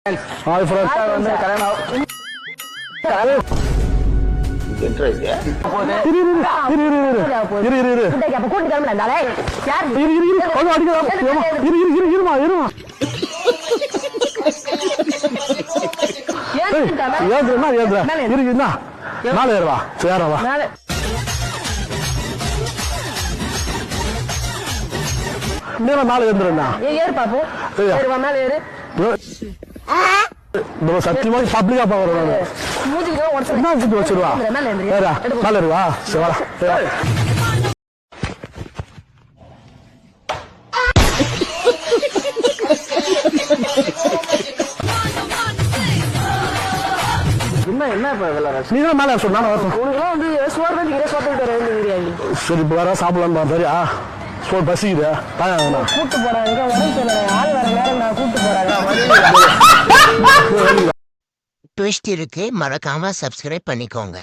Hi friends வந்து கல்யாணம் மேல ஏறுவா சேரவா மேல ஏறுறா ஏறு பாப்போம் ஏறுவா மேல ஏறு சத்தியமா பப்ளிக்கா பாக்குறேன் என்ன கூட்டு வச்சிருவா மேல ஏறுவா சேரா நீதான் மேல சொன்னா சரி இப்ப வர சாப்பிடலாம் சரியா சோறு பசிக்குது கூட்டு போறேன் ட்விஸ்ட் இருக்கு, மறக்காம சப்ஸ்கிரைப் பண்ணிக்கோங்க.